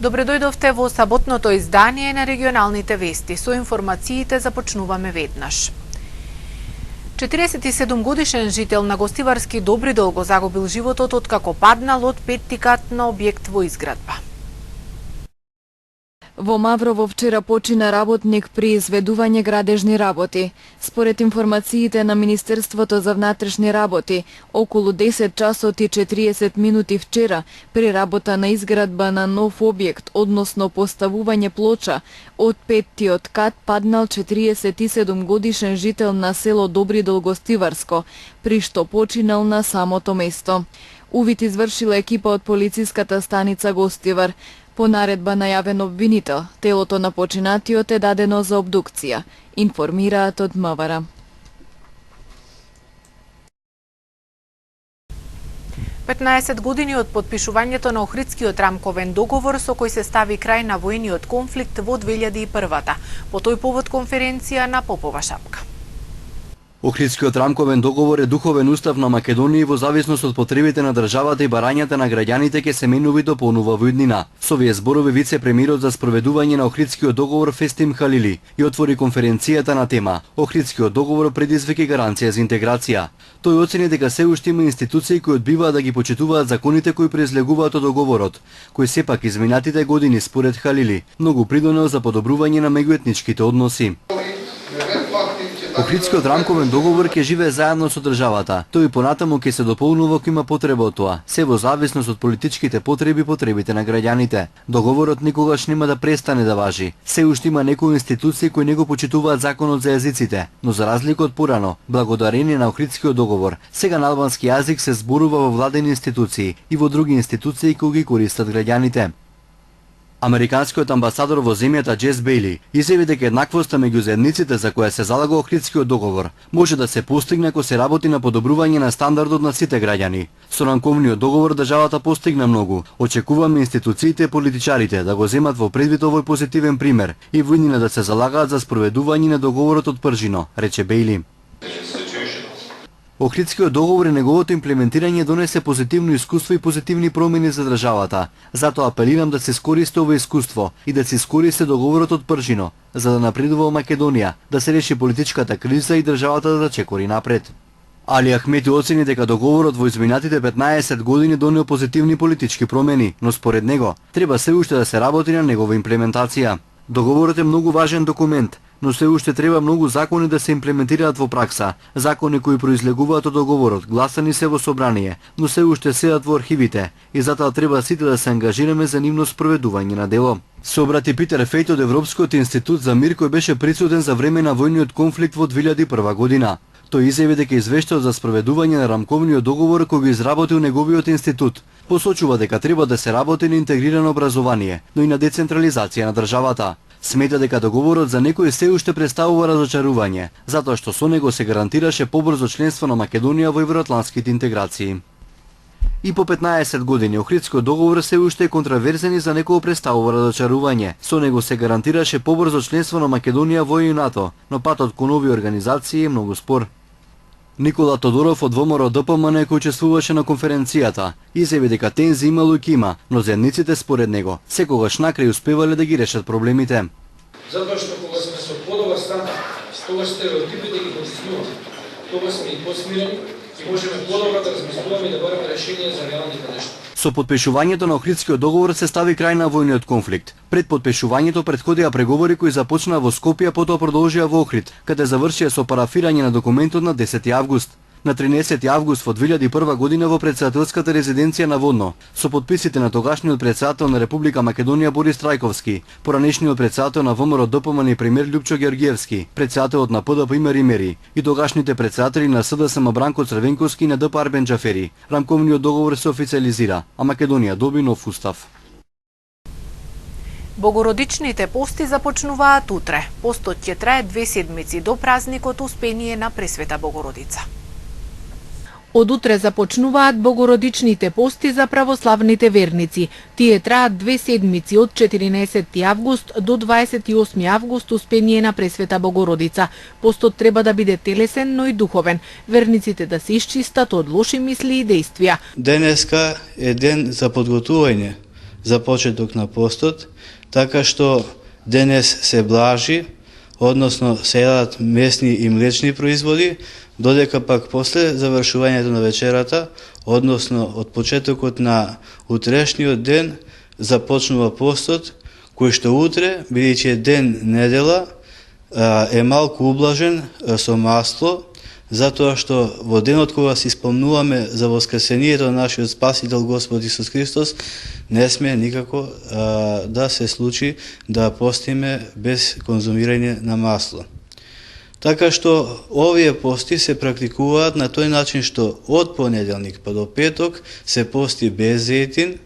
Добре дојдовте во саботното издание на регионалните вести. Со информациите започнуваме веднаш. 47 годишен жител на гостиварски Добридол го загубил животот откако паднал од петти кат на објект во изградба. Во Маврово вчера почина работник при изведување градежни работи. Според информациите на Министерството за внатрешни работи, околу 10 часот и 40 минути вчера, при работа на изградба на нов објект, односно поставување плоча, од петтиот кат паднал 47 годишен жител на село Добридол Гостиварско, при што починал на самото место. Увид извршила екипа од полициската станица Гостивар. По наредба најавен обвинител, телото на починатиот е дадено за обдукција, информираат од МВР. 15 години од подпишувањето на Охридскиот рамковен договор со кој се стави крај на воениот конфликт во 2001-та. По тој повод конференција на Попова шапка. Охридскиот рамковен договор е духовен устав на Македонија во зависност од потребите на државата и барањата на граѓаните ќе се менува и дополнува во иднина. Со овие зборови вице-премиерот за спроведување на Охридскиот договор Фестим Халили и отвори конференцијата на тема Охридскиот договор предизвика гаранција за интеграција. Тој оцени дека се уште има институции кои одбиваат да ги почитуваат законите кои произлегуваат од договорот, кој сепак изминатите години според Халили многу придонел за подобрување на меѓуетничките односи. Охридскиот рамковен договор ќе живее заедно со државата. Тој понатаму ќе се дополнува ако има потреба од тоа, се во зависност од политичките потреби и потребите на граѓаните. Договорот никогаш нема да престане да важи. Се уште има некои институции кои не го почитуваат законот за јазиците, но за разлика од порано, благодарение на Охридскиот договор, сега на албански јазик се зборува во владени институции и во други институции кои ги користат граѓаните. Американскиот амбасадор во земјата Джес Бејли изјави дека еднаквоста меѓу заедниците за која се залага Охридскиот договор може да се постигне ако се работи на подобрување на стандардот на сите граѓани. Со рамковниот договор државата постигна многу. Очекуваме институциите и политичарите да го земат во предвид овој позитивен пример и во иднина да се залагаат за спроведување на договорот од пржино, рече Бејли. Охридскиот договор и неговото имплементирање донесе позитивно искуство и позитивни промени за државата. Затоа апелирам да се искористи ова искуство и да се искористи договорот од пржино, за да напредува Македонија, да се реши политичката криза и државата да чекори напред. Али Ахмети оцени дека договорот во изминатите 15 години донел позитивни политички промени, но според него треба се уште да се работи на негова имплементација. Договорот е многу важен документ, но се уште треба многу закони да се имплементираат во пракса. Закони кои произлегуваат од договорот, гласани се во собрание, но се уште седат во архивите и затоа треба сите да се ангажираме за нивно спроведување на дело. Се обрати Питер Фејт од Европскиот институт за мир кој беше присутен за време на војниот конфликт во 2001 година. Тој изјави дека извештаот за спроведување на рамковниот договор кој го изработил неговиот институт посочува дека треба да се работи на интегрирано образование, но и на децентрализација на државата. Смета дека договорот за некои се уште представува разочарување, затоа што со него се гарантираше побрзо членство на Македонија во евроатлантските интеграции. И по 15 години Охридскиот договор се уште е контраверзен и за некој представува разочарување. Со него се гарантираше побрзо членство на Македонија во НАТО, но патот кон овие организации е многу спор. Никола Тодоров од ВМРО ДПМН кој учествуваше на конференцијата изјави дека тензи имало и има, но заедниците според него секогаш накрај успевале да ги решат проблемите. Затоа што кога сме со подобар стандард, тогаш стереотипите ги потиснуваме, тогаш сме и посмирени и можеме подобро да размислуваме и да бараме решение за реалните нешта. Со подпишувањето на Охридскиот договор се стави крај на војниот конфликт. Пред подпишувањето претходија преговори кои започнаа во Скопје, потоа продолжија во Охрид, каде завршија со парафирање на документот на 10 август. На 13 август во 2001 година во председателската резиденција на Водно, со подписите на тогашниот председател на Република Македонија Борис Трајковски, поранешниот председател на ВМРО ДПМН и премиер Љупчо Георгиевски, председателот на ПДП Имер Имери и тогашните председатели на СДСМ Бранко Црвенковски и на ДП Арбен Џафери. Рамковниот договор се официализира, а Македонија доби нов устав. Богородичните пости започнуваат утре. Постот ќе трае 2 седмици до празникот Успение на Пресвета Богородица. Од утре започнуваат богородичните пости за православните верници. Тие траат 2 седмици од 14 август до 28 август Успение на Пресвета Богородица. Постот треба да биде телесен, но и духовен. Верниците да се исчистат од лоши мисли и дејствија. Денеска е ден за подготување за почеток на постот, така што денес се блажи, односно се јадат месни и млечни производи, додека пак после завршувањето на вечерата, односно од почетокот на утрешниот ден, започнува постот, кој што утре, бидејќи е ден недела, е малку ублажен со масло, затоа што во денот кога се исполнуваме за воскресението на нашиот Спасител Господ Исус Христос, не сме никако да се случи да постиме без конзумирање на масло. Така што овие пости се практикуваат на тој начин што од понеделник па до петок се пости без зејтин,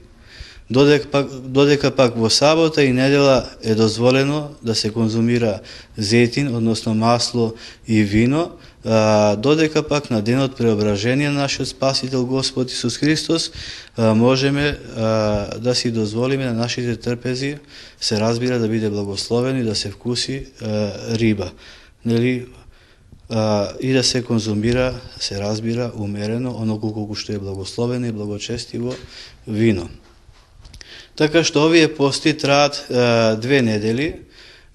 додека пак во сабота и недела е дозволено да се конзумира зејтин, односно масло и вино, додека пак на денот преображение на нашиот Спасител Господ Исус Христос можеме да си дозволиме на нашите трпези, се разбира, да биде благословен и да се вкуси риба. Нели, и да се конзумира, се разбира, умерено, оноку колку што е благословено и благочестиво вино. Така што овие пости траат 2 недели,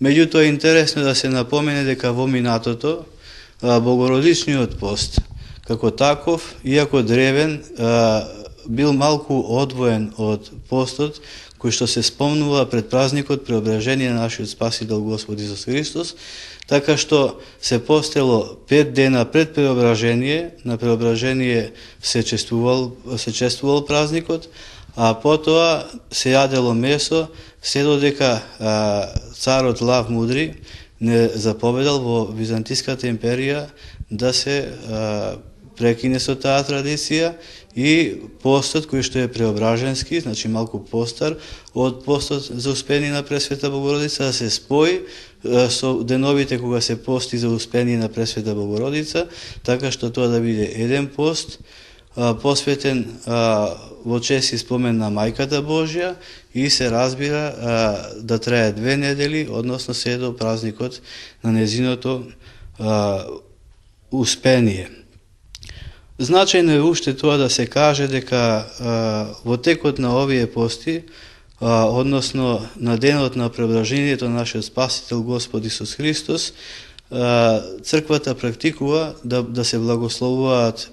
меѓутоа интересно да се напомене дека во минатото Богородичниот пост, како таков, иако древен, бил малку одвоен од постот кој што се спомнува пред празникот Преображение на нашиот Спасител Господ Исус Христос, така што се постело 5 дена пред Преображение, на Преображение се чествувал празникот, а потоа се јадело месо, се додека царот Лав Мудри не заповедал во Византиската империја да се прекине со таа традиција и постот кој што е преображенски, значи малку постар од постот за Успение на Пресвета Богородица, да се спои со деновите кога се пости за Успение на Пресвета Богородица, така што тоа да биде еден пост посветен во чест и спомен на Мајката Божја и се разбира да трае 2 недели, односно се до празникот на незиното Успение. Значајно е уште тоа да се каже дека во текот на овие пости, односно на денот на преображението на нашиот Спасител Господ Исус Христос, црквата практикува да се благословуваат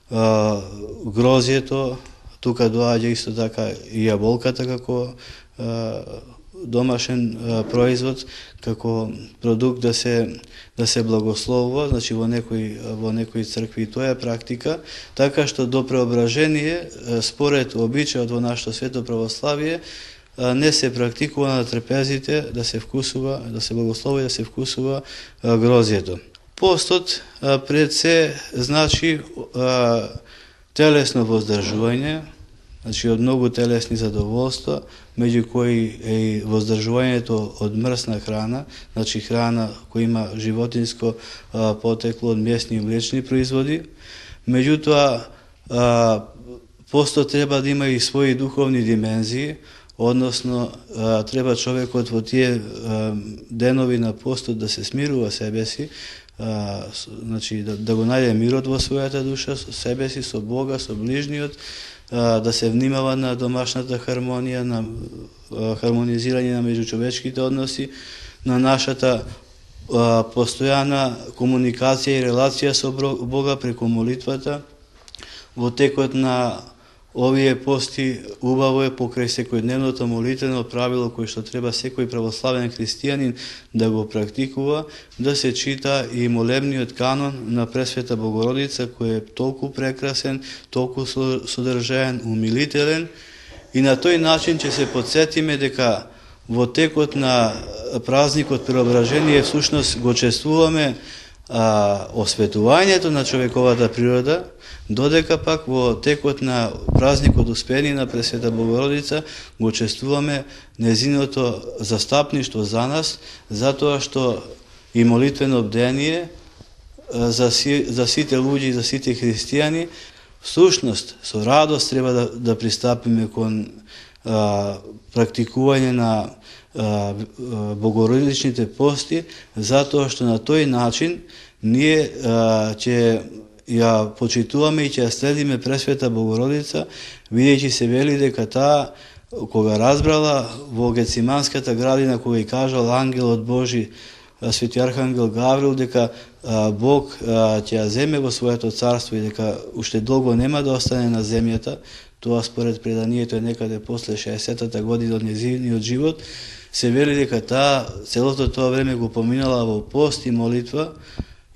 грозјето, тука доаѓа исто така и јаболката како домашен производ, како продукт да се благословува, значи во некои цркви тоа е практика, така што до преображение, според обичајот во нашето свето православие, не се практикува на трпезите да се вкусува, да се благословува и да се вкусува грозјето. Постот пред се значи телесно воздржување, значи од многу телесни задоволства, меѓу кои е и воздржувањето од мрсна храна, значи храна која има животинско потекло од месни и млечни производи. Меѓутоа, постот треба да има и своји духовни димензии, односно треба човекот во тие денови на постот да се смирува себе си, значи да го најде мирот во својата душа, со себе си, со Бога, со ближниот, да се внимава на домашната хармонија, на хармонизирање на меѓучовечките односи, на нашата постојана комуникација и релација со Бога преку молитвата. Во текот на овие пости убаво е покрај секојдневното молитвено правило кој што треба секој православен христијанин да го практикува, да се чита и молебниот канон на Пресвета Богородица, кој е толку прекрасен, толку содржаен, умилителен, и на тој начин ќе се подсетиме дека во текот на празникот Преображение всушност го чествуваме осветувањето на човековата природа, додека пак во текот на празникот Успение на Пресвета Богородица го чествуваме незиното застапништво за нас, затоа што и молитвено бдение за сите луѓе и за сите христијани, всушност со радост треба да пристапиме кон практикување на богородичните пости, затоа што на тој начин ние ќе ја почитуваме и ќе ја следиме Пресвета Богородица, бидејќи се вели дека таа кога разбрала во Гециманската градина, кога и кажал ангелот Божи, свети архангел Гаврил, дека Бог ќе ја земе во своето царство и дека уште долго нема да остане на земјата, тоа според преданието е некаде после 60-та година од нејзиниот живот, се вели дека таа целото тоа време го поминала во пост и молитва,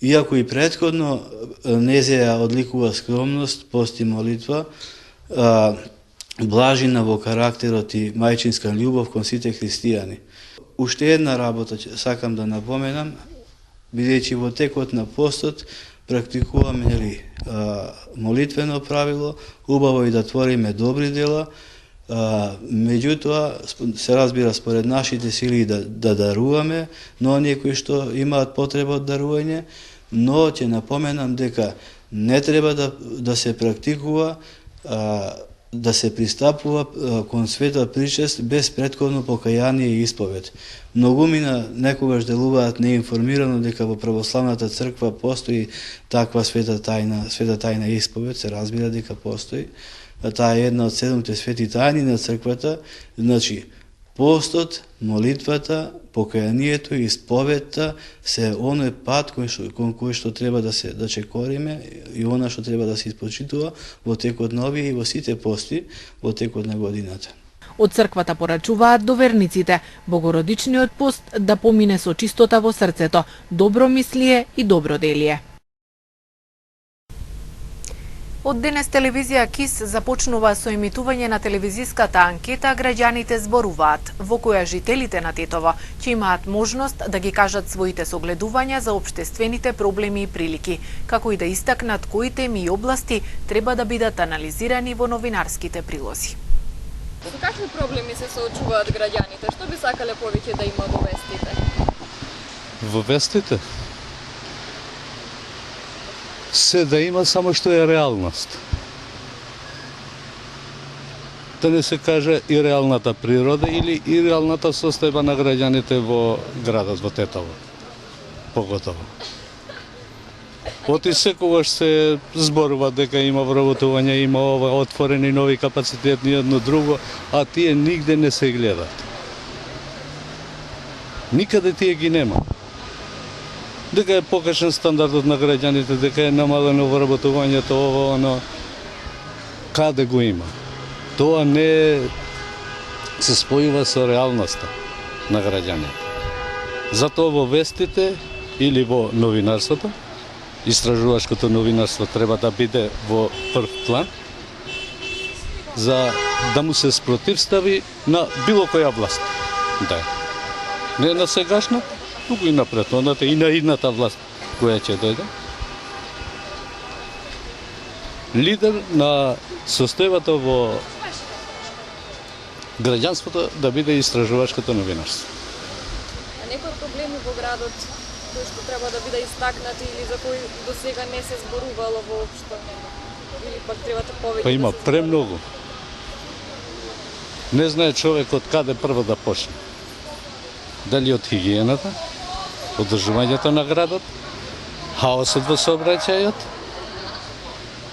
иако и претходно нејзе ја одликува скромност, пост и молитва, блажина во карактерот и мајчинска љубов кон сите христијани. Уште една работа сакам да напоменам, бидејќи во текот на постот практикуваме молитвено правило, убаво и да твориме добри дела, меѓутоа се разбира според нашите сили да даруваме, но оние кои што имаат потреба од дарување, но ќе напоменам дека не треба да се практикува, да се пристапува кон света причест без претходно покаяние и исповед. Многумина некогаш делуваат неинформирано дека во православната црква постои таква света тајна исповед, се разбира дека постои. Таа е една од 7 свети тајни на црквата, значи постот, молитвата, покаянието и исповедта се оној пат кон кој што треба да чекориме и она што треба да се испочитува во текот на овие и во сите пости во текот на годината. Од црквата порачуваат до верниците Богородичниот пост да помине со чистота во срцето, добромислие и доброделие. Од денес телевизија КИС започнува со емитување на телевизиската анкета "Граѓаните зборуваат", во која жителите на Тетово ќе имаат можност да ги кажат своите согледувања за општествените проблеми и прилики, како и да истакнат кои теми и области треба да бидат анализирани во новинарските прилози. Со какви проблеми се соочуваат граѓаните? Што би сакале повеќе да има во вестите? Во вестите? Се да има, само што е реалност. Да не се каже и реалната природа или и реалната состојба на граѓаните во градот, во Тетово. Поготово. Оти секогаш се зборува дека има вработување, има ова, отворени нови капацитети, едно друго, а тие нигде не се гледат. Никаде тие ги нема. Дека е покачен стандардот на граѓаните, дека е намалено вработувањето, ово, оно, каде го има? Тоа не се спојува со реалноста на граѓаните. Затоа во вестите или во новинарството, истражувачкото новинарство треба да биде во прв план, за да му се спротивстави на било која власт. Да. Не на сегашната, туку и на претходната и на идната власт која ќе дојде. Лидер на состојбата во граѓанството да биде истражувачкото новинарство. А некои проблеми во градот кои што треба да биде истакнати или за кои до сега не се зборувало воопшто? Или пак требате повеќе? Па има премногу. Не знае човек од каде прво да почне. Дали од хигиената, одржувањето на градот, хаосот во сообраќајот,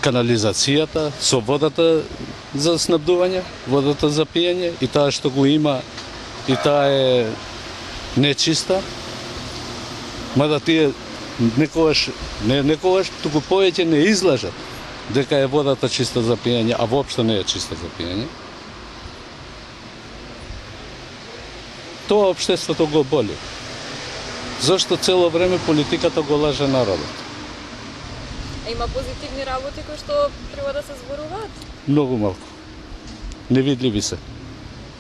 канализацијата, со водата за снабдување, водата за пиење и таа што го има и таа е нечиста. Мада тие некогаш, туку повеќе не излажат дека е водата чиста за пиење, а воопшто не е чиста за пиење. Тоа општеството го боли. Зошто цело време политиката го лаже народот? А има позитивни работи кои што треба да се зборуваат? Многу малку. Невидливи се.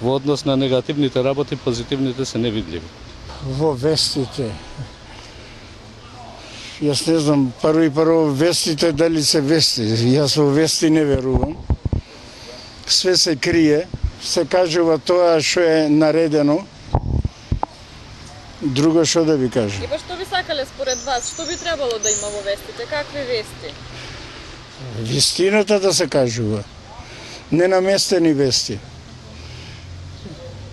Во однос на негативните работи, позитивните се невидливи. Во вестите. Јас не знам, прво вестите дали се вести. Јас во вести не верувам. Све се крие, се кажува тоа што е наредено. Друго што да ви кажам? И па што би сакале според вас? Што би требало да има во вестите? Какви вести? Вистината да се кажува. Ненаместени вести.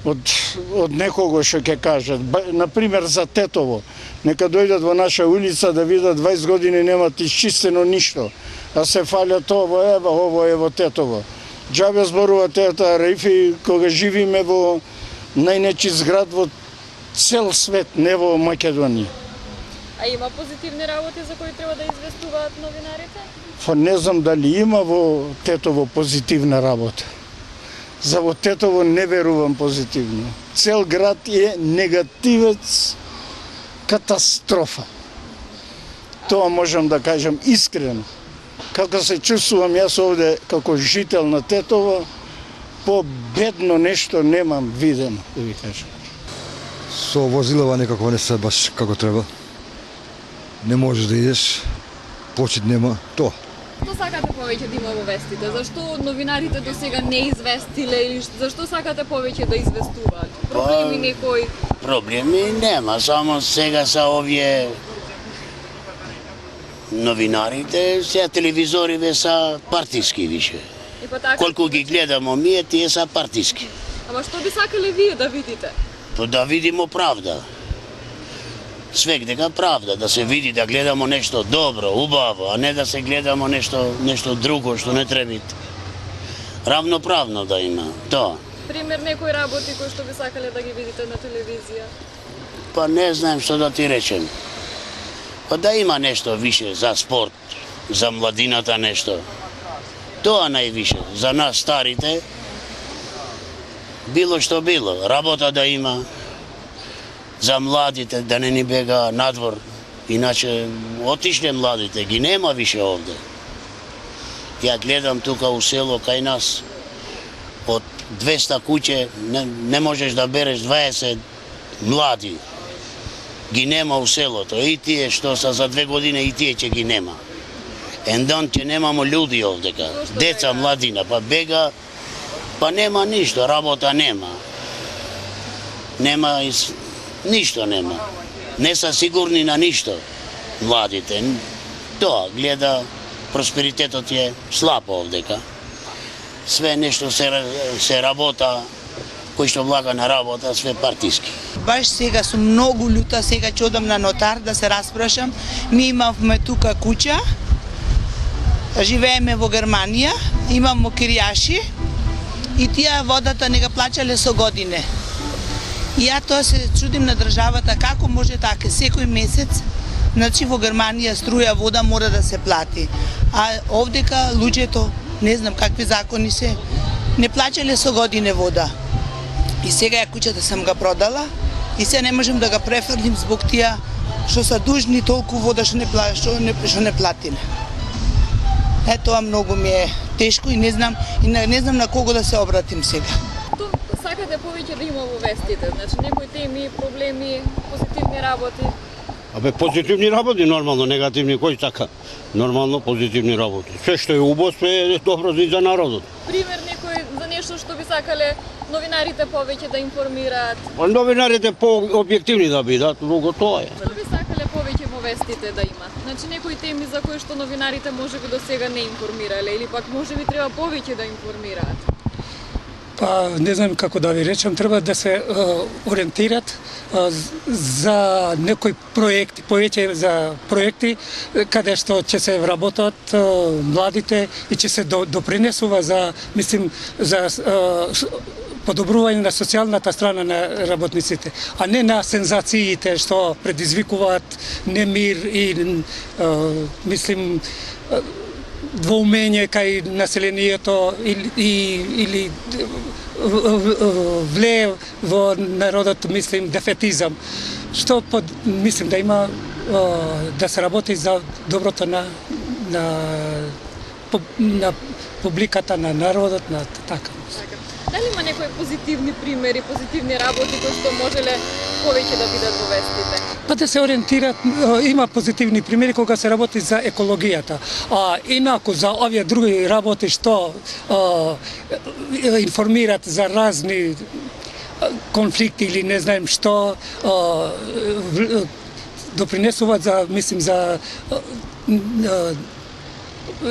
Од некого што ќе кажат. Например, за Тетово. Нека дојдат во наша улица да видат 20 години немат исчистено ништо. А се фалят ово е во Тетово. Џабе зборува теата Рифи, кога живиме во најнечист град во цел свет, не во Македонија. А има позитивни работи за кои треба да известуваат новинарите? Па не знам дали има во Тетово позитивна работа. За во Тетово не верувам позитивно. Цел град е негативец, катастрофа. Тоа можам да кажам искрено. Како се чувствувам јас овде како жител на Тетово, победно нешто немам видено, да ви кажам. Со возилова некако не се баш како треба. Не можеш да идеш, почит нема, тоа. Што сакате повеќе да има во вестите? Зашто новинарите до сега не известиле или зашто сакате повеќе да известуваат? Проблеми некои? Проблеми нема, само сега са овие новинарите, сега телевизориве са партиски више. И па така. Колку ги гледам ние, тие са партиски. Ама што би сакале вие да видите? Па да видимо правда. Свек дека правда, да се види, да гледамо нешто добро, убаво, а не да се гледамо нешто друго што не треба. Равноправно да има, тоа. Пример некои работи кои што би сакале да ги видите на телевизија? Па не знаем што да ти речем. Па да има нешто више за спорт, за младината нешто. Тоа највише, за нас старите, било што било, работа да има, за младите да не ни бега надвор, иначе отишле младите, ги нема више овде. Ја гледам тука у село кај нас, од 200 куќе не можеш да береш 20 млади. Ги нема у селото, и тие што са за 2 години, и тие ќе ги нема. Ендон ќе немамо луѓе овдека, деца, младина, па бега, па нема ништо, работа нема. Нема, ништо нема. Не са сигурни на ништо младите. Тоа, гледа, просперитетот е слаб овдека. Све нешто се работа, кој што влага на работа, све партиски. Баш сега сум многу љута, сега ќе одам на нотар да се распрашам. Ми имавме тука куќа, живееме во Германија, имамо киријаши и тие водата не га плаќале со године. И ја тоа се чудим на државата како може така секој месец, значи во Германија струја, вода мора да се плати. А овдека луѓето, не знам какви закони се, не плаќале со године вода. И сега ја куќата сам га продала и се не можем да га префрлим због тие што са дужни толку вода што не платиле. Тоа многу ми е тешко и не знам на кого да се обратим сега. Што сакате повеќе да има во вестите? Значи некои теми, проблеми, позитивни работи? Абе, позитивни работи, нормално, негативни, кој така? Нормално, позитивни работи. Се што е убаво, све е добро за народот. Пример некој за нешто што би сакале новинарите повеќе да информираат? Новинарите по-објективни да бидат, друго тоа е. Што би сакале повеќе во вестите да има? Значи некои теми за кои што новинарите можеби до сега не информирале или пак можеби треба повеќе да информираат? Па не знам како да ви речам, треба да се ориентират за некои проекти, повеќе за проекти каде што ќе се вработат младите и ќе се допринесува за, мислим, за подобрување на социјалната страна на работниците, а не на сензациите што предизвикуваат немир и мислим двоумење кај населението или влее во народот, мислим, дефетизам. Што мислим да има да се работи за доброто на публиката, на народот, на така. Дали има некои позитивни примери, позитивни работи кои што можеле повеќе да бидат во вестите? Па да се ориентират, има позитивни примери кога се работи за екологијата. А инаку за овие други работи што информират за разни конфликти или не знаем што допринесуваат за, мислим, за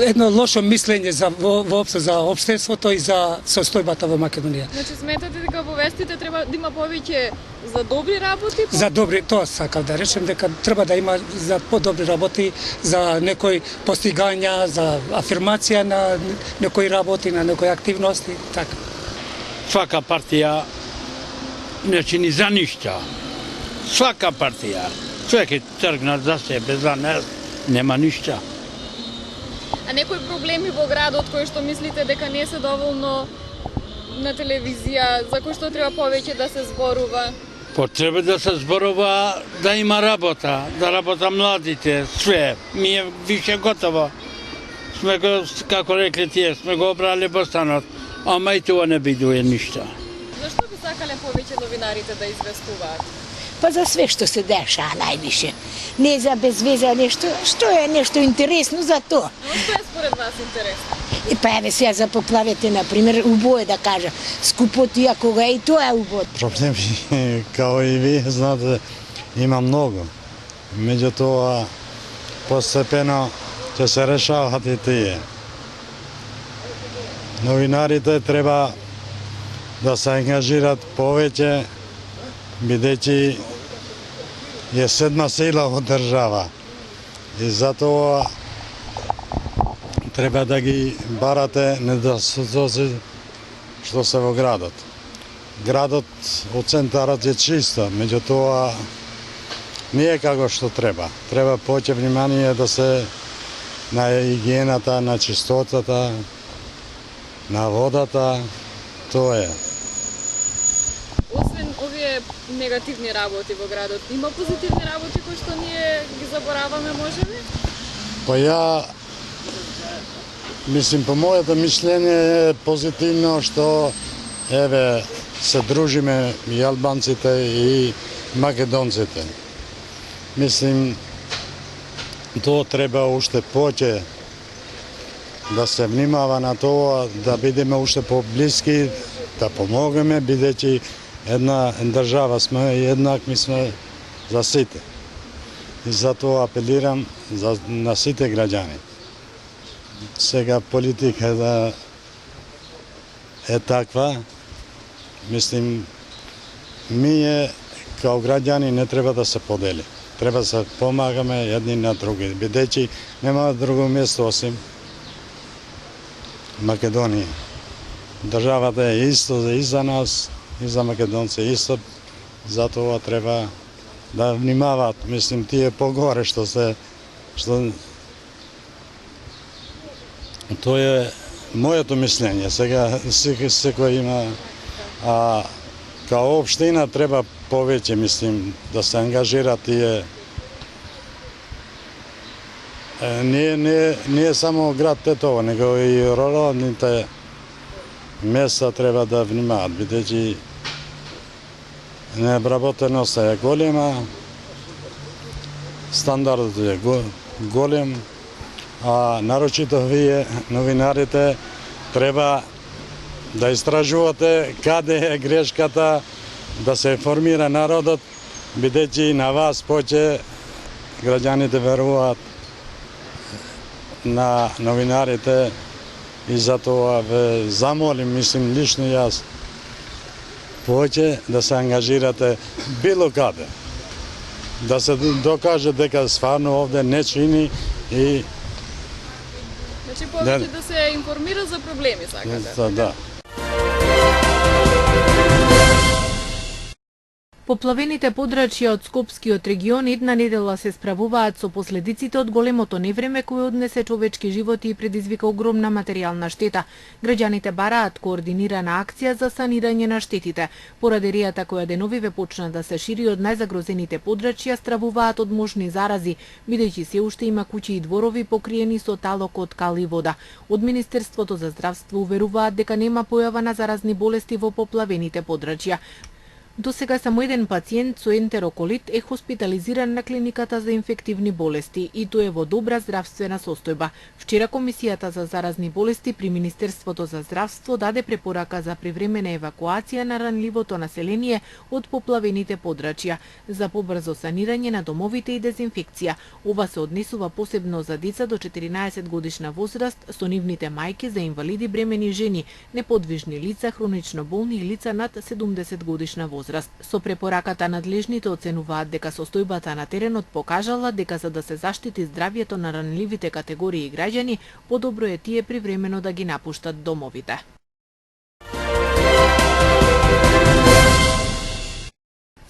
едно лошо мислење за воопшто за општеството и за состојбата во Македонија. Значи сметате дека во вестите треба да има повеќе за добри работи? За добри, тоа сакав да речем, дека треба да има за подобри работи, за некои постигања, за афирмација на некои работи, на некои активности, така. Свака партија не чини за ништа. Свака партија. Човек е тргнат за себе, за нас нема ништа. А некои проблеми во градот кои што мислите дека не се доволно на телевизија, за кои што треба повеќе да се зборува? Потреба да се зборува, да има работа, да работа младите, све. Ми е више готово. Сме го, како рекле тие, сме го обрали бостанот, ама и тоа не бидуе ништа. Зашто би сакале повеќе новинарите да известуваат? Па за све што се дешава највише. Не за безвеза нешто, што е нешто интересно за тоа. Но што е според вас интересно? И па еве сега за поплавите, например, убо е да кажа, скупото и кога и тоа е убо. Проблеми, као и вие знаете, има многу. Меѓутоа, постепено ќе се решават и тие. Новинарите треба да се ангажират повеќе, бидејќи е седма сила во држава. И затоа треба да ги барате недостатоци што се во градот. Градот од центарот е чисто, меѓутоа не е како што треба. Треба повеќе внимание да се на хигиената, на чистотата, на водата, тоа е. Освен овие негативни работи во градот, има позитивни работи кои што ние ги забораваме, можеби? Па ја мислим, по моето мислење е позитивно што еве се дружиме и албанците и македонците. Мислим, тоа треба уште повеќе да се внимава на тоа, да бидеме уште поблиски, да помогаме, бидејќи една држава сме и еднакви сме за сите. И затоа апелирам на сите граѓани. Сега политика да е таква, мислим, ние као граѓани не треба да се подели. Треба да се помагаме едни на други, бидејќи нема друго место осим Македонија. Државата е исто и за нас, и за македонци исто, затоа треба да внимаваат, мислим, тие погоре што тоа е моето мислење. Сега секој има, као општина треба повеќе, мислим, да се ангажира тие. Не е само град Тетово, него и руралните места треба да внимават, бидејќи необработеноста е голема, стандардот е голем, а нарочито вие, новинарите, треба да истражувате каде е грешката, да се информира народот, бидејќи на вас повеќе граѓаните веруваат на новинарите и затоа ве замолим, мислим лично јас, повеќе да се ангажирате било каде. Да се докаже дека стварно овде не чини и Значи повеќе да се информира за проблеми, сакате? Да. Поплавените подрачја од Скопскиот регион една недела се справуваат со последиците од големото невреме кое однесе човечки животи и предизвика огромна материјална штета. Граѓаните бараат координирана акција за санирање на штетите. Поради која деновиве почна да се шири од најзагрозените подрачја, стравуваат од можни зарази, бидејќи се уште има куќи и дворови покриени со талок од кал и вода. Од Министерството за здравство уверуваат дека нема појава на заразни болести во поплавените подрачја. До сега само еден пациент со ентероколит е хоспитализиран на клиниката за инфективни болести и тој е во добра здравствена состојба. Вчера Комисијата за заразни болести при Министерството за здравство даде препорака за привремена евакуација на ранливото население од поплавените подрачја за побрзо санирање на домовите и дезинфекција. Ова се однесува посебно за деца до 14 годишна возраст, со нивните мајки, за инвалиди, бремени жени, неподвижни лица, хронично болни и лица над 70 годишна возраст. Со препораката надлежните оценуваат дека состојбата на теренот покажала дека за да се заштити здравјето на ранливите категории граѓани, подобро е тие привремено да ги напуштат домовите.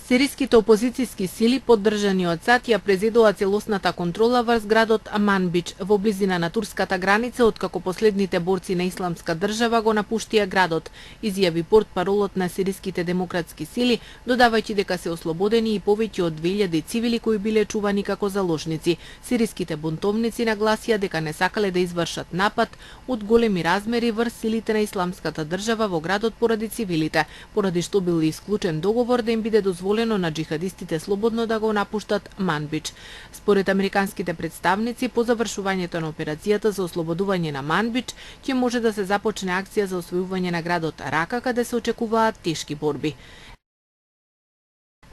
Сириските опозицијски сили, поддржани од САД, ја презедоа целосната контрола врз градот Манбич во близина на турската граница, откако последните борци на Исламска држава го напуштија градот, изјави портпаролот на сириските демократски сили, додавајќи дека се ослободени и повеќе од 2000 цивили кои биле чувани како заложници. Сириските бунтовници нагласија дека не сакале да извршат напад од големи размери врз силите на Исламската држава во градот поради цивилите, поради што бил исклучен договор да им биде дозволено на джихадистите слободно да го напуштат Манбич. Според американските представници, по завршувањето на операцијата за ослободување на Манбич, ќе може да се започне акција за освојување на градот Рака, каде се очекуваат тешки борби.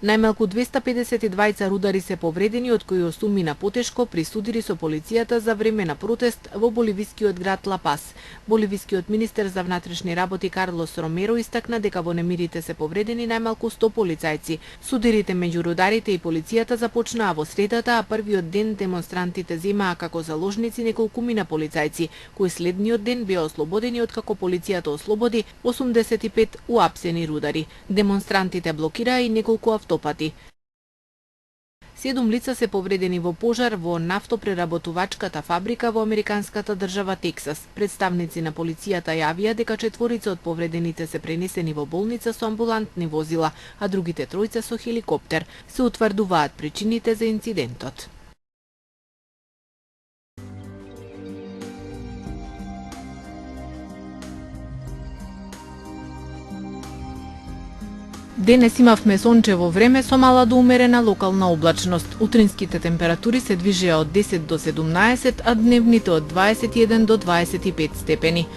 Најмалку 252 рудари се повредени, од кои 8 мина потешко при судири со полицијата за време на протест во боливискиот град Ла Пас. Боливискиот министер за внатрешни работи Карлос Ромеро истакна дека во немирите се повредени најмалку 100 полицајци. Судирите меѓу рударите и полицијата започнаа во средата, а првиот ден демонстрантите земаа како заложници неколкумина полицајци, кои следниот ден беа ослободени откако полицијата ослободи 85 уапсени рудари. Демонстрантите блокираа и неколку автопати. 7 лица се повредени во пожар во нафтопреработувачката фабрика во американската држава Тексас. Представници на полицијата јавија дека 4 од повредените се пренесени во болница со амбулантни возила, а другите 3 со хеликоптер. Се утврдуваат причините за инцидентот. Денес имавме сончево време со мала до умерена локална облачност. Утринските температури се движеа од 10 до 17, а дневните од 21 до 25 степени.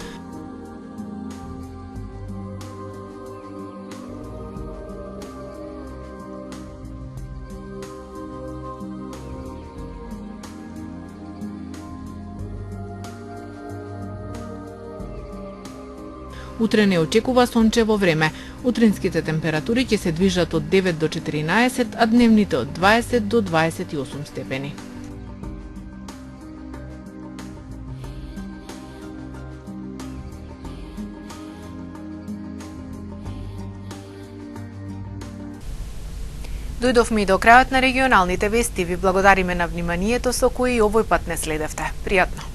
Утре не очекува сончево време. Утринските температури ќе се движат од 9 до 14, а дневните од 20 до 28 степени. Дојдовме и до крајот на регионалните вести. Ви благодариме на вниманието со кои овој пат не следевте. Пријатно!